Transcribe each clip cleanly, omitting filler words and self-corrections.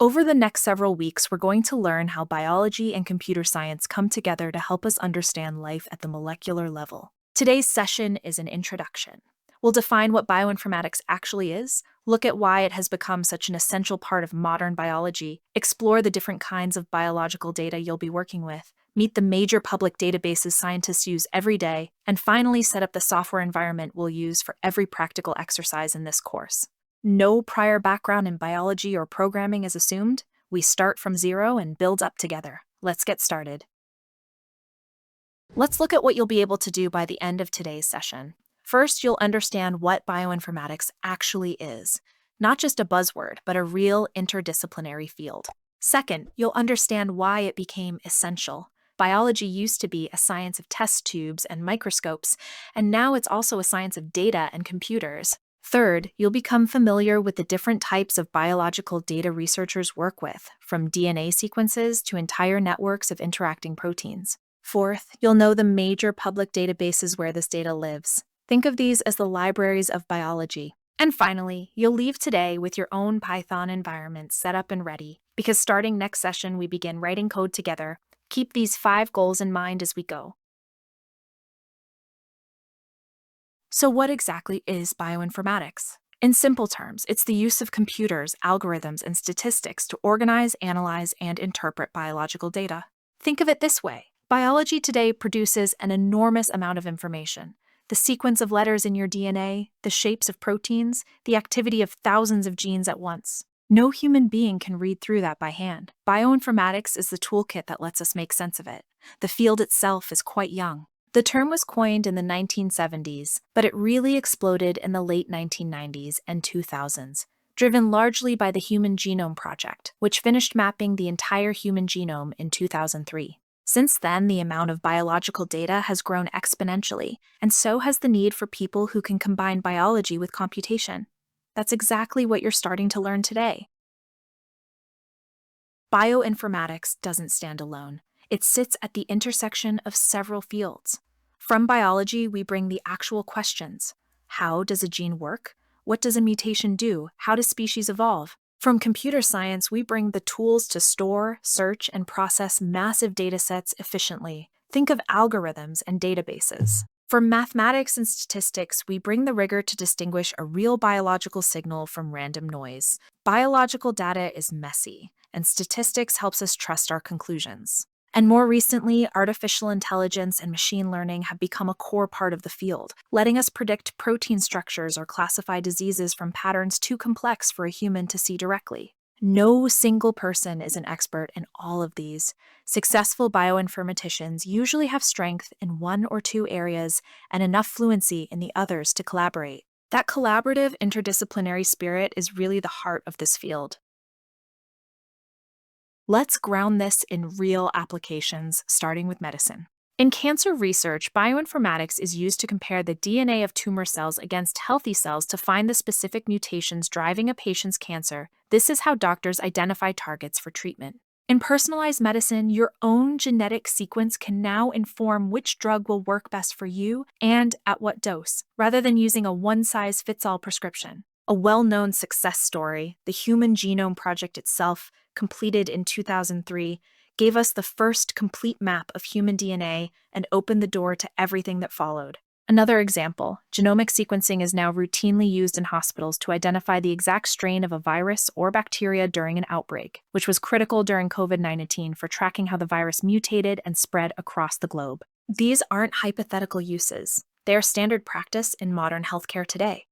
Over the next several weeks, we're going to learn how biology and computer science come together to help us understand life at the molecular level. Today's session is an introduction. We'll define what bioinformatics actually is, look at why it has become such an essential part of modern biology, explore the different kinds of biological data you'll be working with, meet the major public databases scientists use every day, and finally set up the software environment we'll use for every practical exercise in this course. No prior background in biology or programming is assumed. We start from zero and build up together. Let's get started. Let's look at what you'll be able to do by the end of today's session. First, you'll understand what bioinformatics actually is. Not just a buzzword, but a real interdisciplinary field. Second, you'll understand why it became essential. Biology used to be a science of test tubes and microscopes, and now it's also a science of data and computers. Third, you'll become familiar with the different types of biological data researchers work with, from DNA sequences to entire networks of interacting proteins. Fourth, you'll know the major public databases where this data lives. Think of these as the libraries of biology. And finally, you'll leave today with your own Python environment set up and ready, because starting next session, we begin writing code together. Keep these 5 goals in mind as we go. So what exactly is bioinformatics? In simple terms, it's the use of computers, algorithms, and statistics to organize, analyze, and interpret biological data. Think of it this way. Biology today produces an enormous amount of information. The sequence of letters in your DNA, the shapes of proteins, the activity of thousands of genes at once. No human being can read through that by hand. Bioinformatics is the toolkit that lets us make sense of it. The field itself is quite young. The term was coined in the 1970s, but it really exploded in the late 1990s and 2000s, driven largely by the Human Genome Project, which finished mapping the entire human genome in 2003. Since then, the amount of biological data has grown exponentially, and so has the need for people who can combine biology with computation. That's exactly what you're starting to learn today. Bioinformatics doesn't stand alone. It sits at the intersection of several fields. From biology, we bring the actual questions. How does a gene work? What does a mutation do? How do species evolve? From computer science, we bring the tools to store, search, and process massive datasets efficiently. Think of algorithms and databases. From mathematics and statistics, we bring the rigor to distinguish a real biological signal from random noise. Biological data is messy, and statistics helps us trust our conclusions. And more recently, artificial intelligence and machine learning have become a core part of the field, letting us predict protein structures or classify diseases from patterns too complex for a human to see directly. No single person is an expert in all of these. Successful bioinformaticians usually have strength in 1 or 2 areas and enough fluency in the others to collaborate. That collaborative, interdisciplinary spirit is really the heart of this field. Let's ground this in real applications, starting with medicine. In cancer research, bioinformatics is used to compare the DNA of tumor cells against healthy cells to find the specific mutations driving a patient's cancer. This is how doctors identify targets for treatment. In personalized medicine, your own genetic sequence can now inform which drug will work best for you and at what dose, rather than using a one-size-fits-all prescription. A well-known success story, the Human Genome Project itself, completed in 2003, gave us the first complete map of human DNA and opened the door to everything that followed. Another example, genomic sequencing is now routinely used in hospitals to identify the exact strain of a virus or bacteria during an outbreak, which was critical during COVID-19 for tracking how the virus mutated and spread across the globe. These aren't hypothetical uses. They are standard practice in modern healthcare today.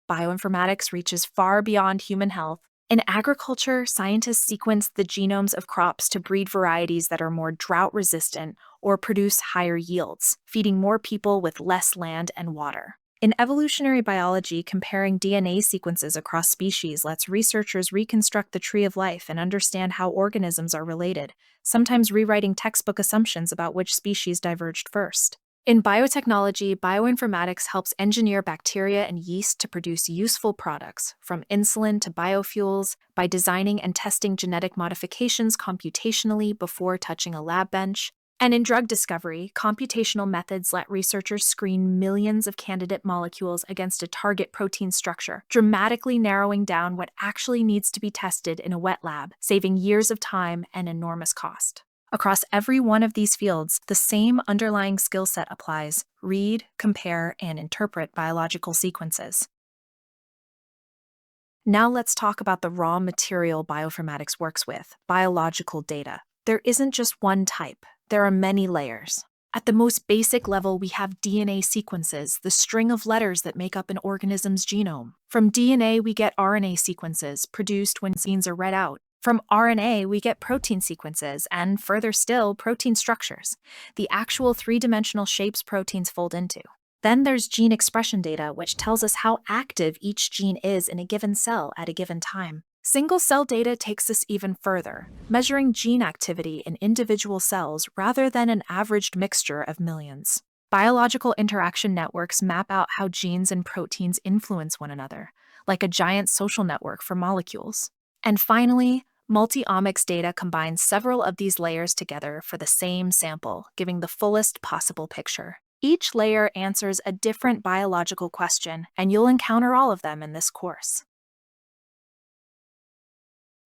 Bioinformatics reaches far beyond human health. In agriculture, scientists sequence the genomes of crops to breed varieties that are more drought-resistant or produce higher yields, feeding more people with less land and water. In evolutionary biology, comparing DNA sequences across species lets researchers reconstruct the tree of life and understand how organisms are related, sometimes rewriting textbook assumptions about which species diverged first. In biotechnology, bioinformatics helps engineer bacteria and yeast to produce useful products, from insulin to biofuels, by designing and testing genetic modifications computationally before touching a lab bench. And in drug discovery, computational methods let researchers screen millions of candidate molecules against a target protein structure, dramatically narrowing down what actually needs to be tested in a wet lab, saving years of time and enormous cost. Across every one of these fields, the same underlying skill set applies: read, compare, and interpret biological sequences. Now let's talk about the raw material bioinformatics works with: biological data. There isn't just one type, there are many layers. At the most basic level, we have DNA sequences, the string of letters that make up an organism's genome. From DNA, we get RNA sequences, produced when genes are read out. From RNA, we get protein sequences, and further still, protein structures, the actual three-dimensional shapes proteins fold into. Then there's gene expression data, which tells us how active each gene is in a given cell at a given time. Single-cell data takes this even further, measuring gene activity in individual cells rather than an averaged mixture of millions. Biological interaction networks map out how genes and proteins influence one another, like a giant social network for molecules. And finally, multi-omics data combines several of these layers together for the same sample, giving the fullest possible picture. Each layer answers a different biological question, and you'll encounter all of them in this course.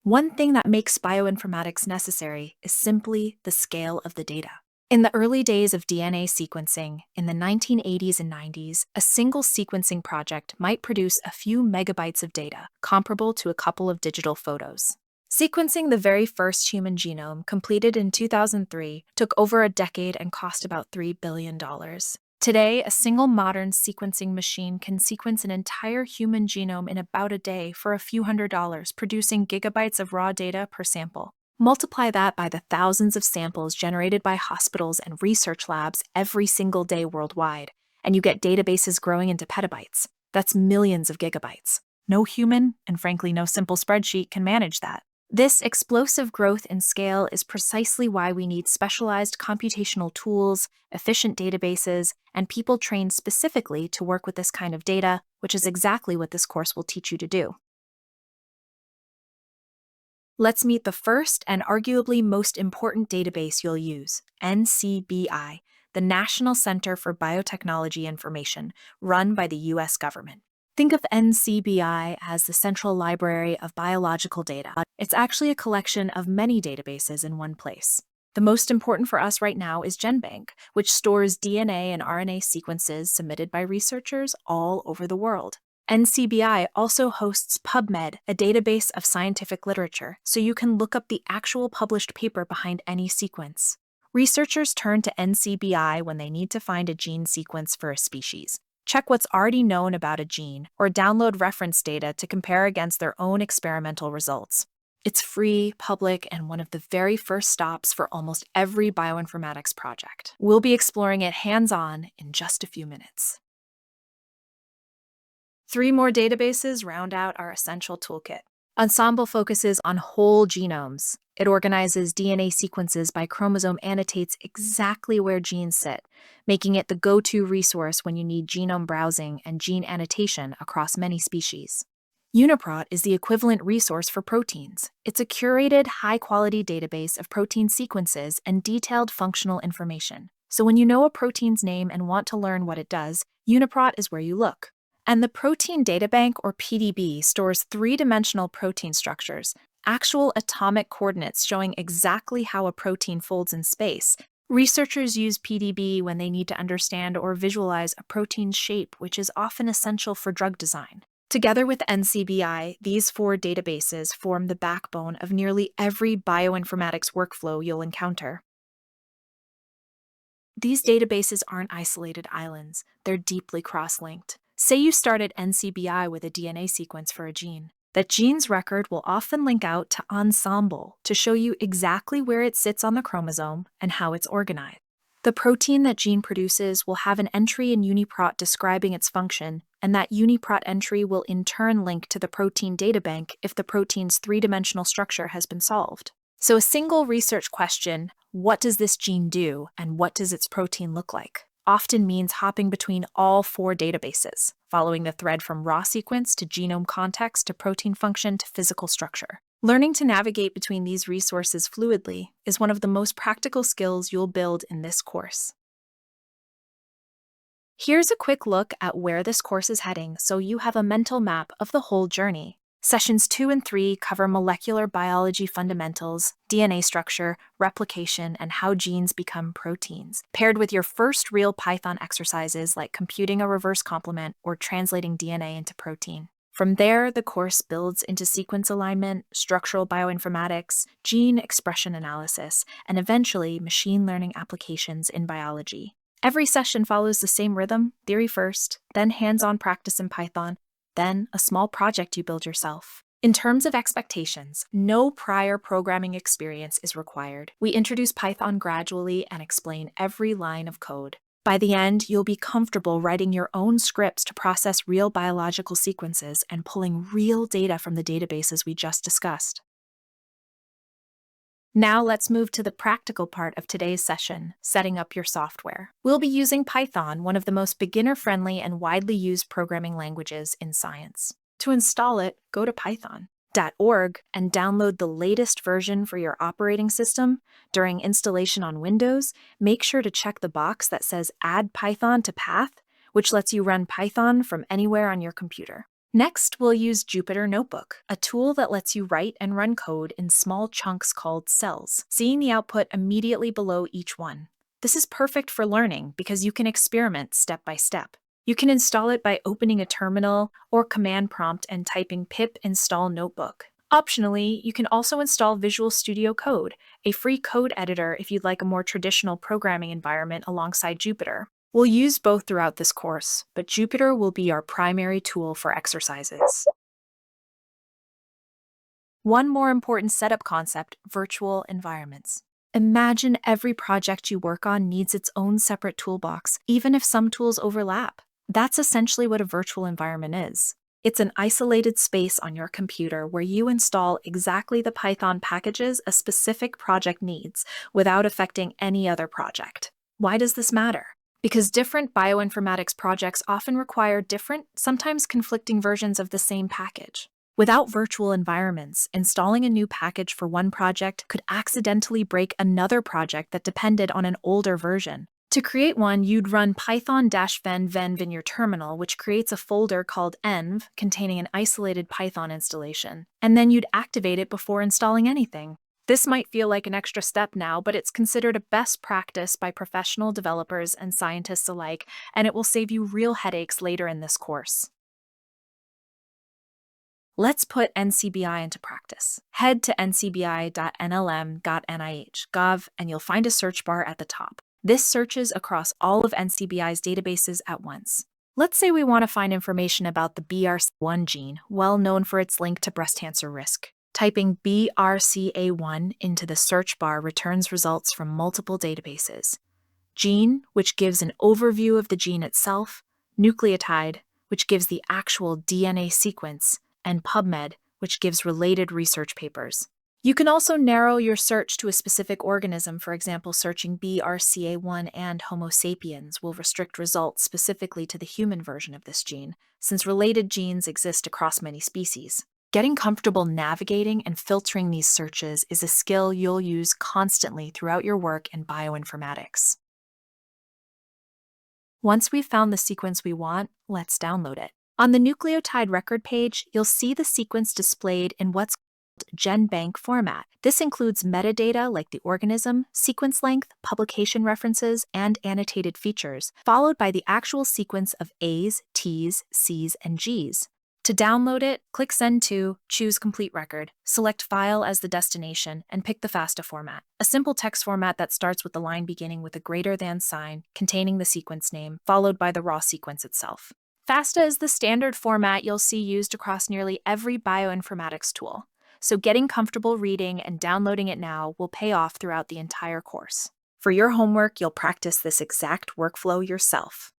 One thing that makes bioinformatics necessary is simply the scale of the data. In the early days of DNA sequencing, in the 1980s and 90s, a single sequencing project might produce a few megabytes of data, comparable to a couple of digital photos. Sequencing the very first human genome, completed in 2003, took over a decade and cost about $3 billion. Today, a single modern sequencing machine can sequence an entire human genome in about a day for a few $100s, producing gigabytes of raw data per sample. Multiply that by the thousands of samples generated by hospitals and research labs every single day worldwide, and you get databases growing into petabytes. That's millions of gigabytes. No human, and frankly no simple spreadsheet, can manage that. This explosive growth in scale is precisely why we need specialized computational tools, efficient databases, and people trained specifically to work with this kind of data, which is exactly what this course will teach you to do. Let's meet the first and arguably most important database you'll use: NCBI, the National Center for Biotechnology Information, run by the US government. Think of NCBI as the central library of biological data. It's actually a collection of many databases in one place. The most important for us right now is GenBank, which stores DNA and RNA sequences submitted by researchers all over the world. NCBI also hosts PubMed, a database of scientific literature, so you can look up the actual published paper behind any sequence. Researchers turn to NCBI when they need to find a gene sequence for a species, check what's already known about a gene, or download reference data to compare against their own experimental results. It's free, public, and one of the very first stops for almost every bioinformatics project. We'll be exploring it hands-on in just a few minutes. 3 more databases round out our essential toolkit. Ensemble focuses on whole genomes. It organizes DNA sequences by chromosome, annotates exactly where genes sit, making it the go-to resource when you need genome browsing and gene annotation across many species. UniProt is the equivalent resource for proteins. It's a curated, high-quality database of protein sequences and detailed functional information. So when you know a protein's name and want to learn what it does, UniProt is where you look. And the Protein Data Bank, or PDB, stores three-dimensional protein structures, actual atomic coordinates showing exactly how a protein folds in space. Researchers use PDB when they need to understand or visualize a protein's shape, which is often essential for drug design. Together with NCBI, these 4 databases form the backbone of nearly every bioinformatics workflow you'll encounter. These databases aren't isolated islands, they're deeply cross-linked. Say you start at NCBI with a DNA sequence for a gene. That gene's record will often link out to Ensemble to show you exactly where it sits on the chromosome and how it's organized. The protein that gene produces will have an entry in UniProt describing its function, and that UniProt entry will in turn link to the protein data bank if the protein's three-dimensional structure has been solved. So a single research question, what does this gene do and what does its protein look like, often means hopping between all 4 databases, following the thread from raw sequence to genome context to protein function to physical structure. Learning to navigate between these resources fluidly is one of the most practical skills you'll build in this course. Here's a quick look at where this course is heading so you have a mental map of the whole journey. Sessions 2 and 3 cover molecular biology fundamentals, DNA structure, replication, and how genes become proteins, paired with your first real Python exercises like computing a reverse complement or translating DNA into protein. From there, the course builds into sequence alignment, structural bioinformatics, gene expression analysis, and eventually machine learning applications in biology. Every session follows the same rhythm: theory first, then hands-on practice in Python, then a small project you build yourself. In terms of expectations, no prior programming experience is required. We introduce Python gradually and explain every line of code. By the end, you'll be comfortable writing your own scripts to process real biological sequences and pulling real data from the databases we just discussed. Now let's move to the practical part of today's session, setting up your software. We'll be using Python, one of the most beginner-friendly and widely used programming languages in science. To install it, go to python.org and download the latest version for your operating system. During installation on Windows, make sure to check the box that says Add Python to Path, which lets you run Python from anywhere on your computer. Next, we'll use Jupyter Notebook, a tool that lets you write and run code in small chunks called cells, seeing the output immediately below each one. This is perfect for learning because you can experiment step by step. You can install it by opening a terminal or command prompt and typing pip install notebook. Optionally, you can also install Visual Studio Code, a free code editor if you'd like a more traditional programming environment alongside Jupyter. We'll use both throughout this course, but Jupyter will be our primary tool for exercises. One more important setup concept: virtual environments. Imagine every project you work on needs its own separate toolbox, even if some tools overlap. That's essentially what a virtual environment is. It's an isolated space on your computer where you install exactly the Python packages a specific project needs without affecting any other project. Why does this matter? Because different bioinformatics projects often require different, sometimes conflicting versions of the same package. Without virtual environments, installing a new package for one project could accidentally break another project that depended on an older version. To create one, you'd run python-venv in your terminal, which creates a folder called env containing an isolated Python installation, and then you'd activate it before installing anything. This might feel like an extra step now, but it's considered a best practice by professional developers and scientists alike, and it will save you real headaches later in this course. Let's put NCBI into practice. Head to ncbi.nlm.nih.gov and you'll find a search bar at the top. This searches across all of NCBI's databases at once. Let's say we want to find information about the BRCA1 gene, well known for its link to breast cancer risk. Typing BRCA1 into the search bar returns results from multiple databases. Gene, which gives an overview of the gene itself, nucleotide, which gives the actual DNA sequence, and PubMed, which gives related research papers. You can also narrow your search to a specific organism. For example, searching BRCA1 and Homo sapiens will restrict results specifically to the human version of this gene, since related genes exist across many species. Getting comfortable navigating and filtering these searches is a skill you'll use constantly throughout your work in bioinformatics. Once we've found the sequence we want, let's download it. On the nucleotide record page, you'll see the sequence displayed in what's called GenBank format. This includes metadata like the organism, sequence length, publication references, and annotated features, followed by the actual sequence of A's, T's, C's, and G's. To download it, click Send to, choose Complete Record, select File as the destination, and pick the FASTA format, a simple text format that starts with the line beginning with a greater than sign containing the sequence name, followed by the raw sequence itself. FASTA is the standard format you'll see used across nearly every bioinformatics tool, so getting comfortable reading and downloading it now will pay off throughout the entire course. For your homework, you'll practice this exact workflow yourself.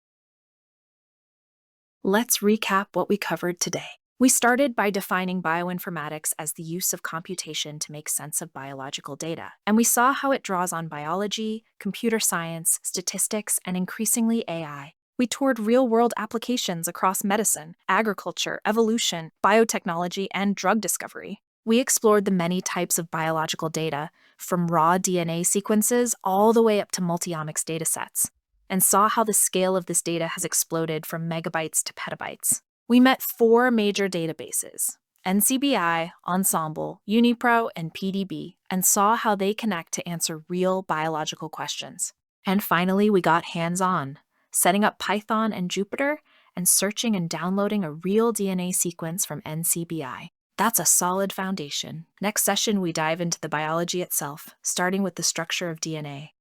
Let's recap what we covered today. We started by defining bioinformatics as the use of computation to make sense of biological data, and we saw how it draws on biology, computer science, statistics, and increasingly AI. We toured real-world applications across medicine, agriculture, evolution, biotechnology, and drug discovery. We explored the many types of biological data, from raw DNA sequences all the way up to multiomics datasets, and saw how the scale of this data has exploded from megabytes to petabytes. We met 4 major databases: NCBI, Ensemble, UniPro, and PDB, and saw how they connect to answer real biological questions. And finally, we got hands-on, setting up Python and Jupyter and searching and downloading a real DNA sequence from NCBI. That's a solid foundation. Next session, we dive into the biology itself, starting with the structure of DNA.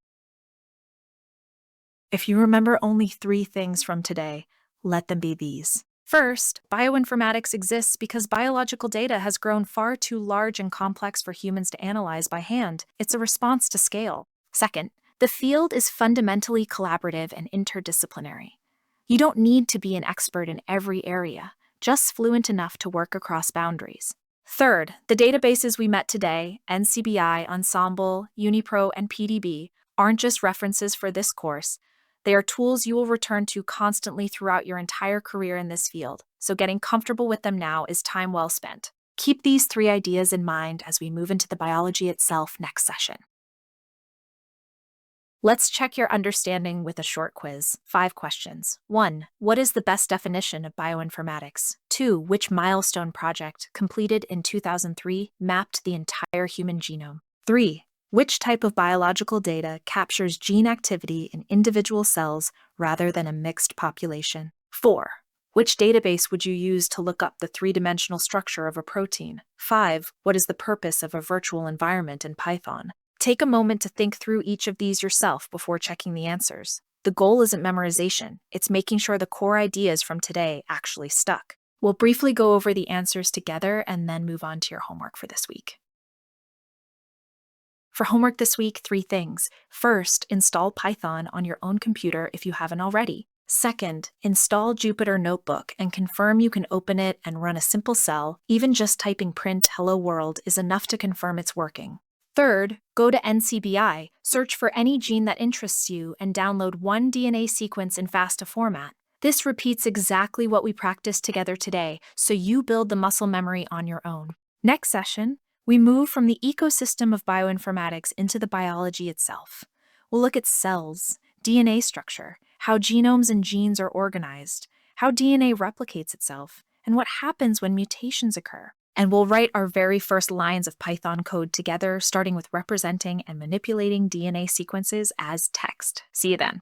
If you remember only 3 things from today, let them be these. First, bioinformatics exists because biological data has grown far too large and complex for humans to analyze by hand. It's a response to scale. Second, the field is fundamentally collaborative and interdisciplinary. You don't need to be an expert in every area, just fluent enough to work across boundaries. Third, the databases we met today, NCBI, Ensemble, UniPro, and PDB, aren't just references for this course. They are tools you will return to constantly throughout your entire career in this field, so getting comfortable with them now is time well spent. Keep these 3 ideas in mind as we move into the biology itself next session. Let's check your understanding with a short quiz. 5 questions. 1. What is the best definition of bioinformatics? 2. Which milestone project, completed in 2003, mapped the entire human genome? 3. Which type of biological data captures gene activity in individual cells rather than a mixed population? 4. Which database would you use to look up the 3-dimensional structure of a protein? 5. What is the purpose of a virtual environment in Python? Take a moment to think through each of these yourself before checking the answers. The goal isn't memorization, it's making sure the core ideas from today actually stuck. We'll briefly go over the answers together and then move on to your homework for this week. For homework this week, 3 things. First, install Python on your own computer if you haven't already. Second, install Jupyter Notebook and confirm you can open it and run a simple cell. Even just typing print hello world is enough to confirm it's working. Third, go to NCBI, search for any gene that interests you, and download 1 DNA sequence in FASTA format. This repeats exactly what we practiced together today, so you build the muscle memory on your own. Next session, we move from the ecosystem of bioinformatics into the biology itself. We'll look at cells, DNA structure, how genomes and genes are organized, how DNA replicates itself, and what happens when mutations occur. And we'll write our very first lines of Python code together, starting with representing and manipulating DNA sequences as text. See you then.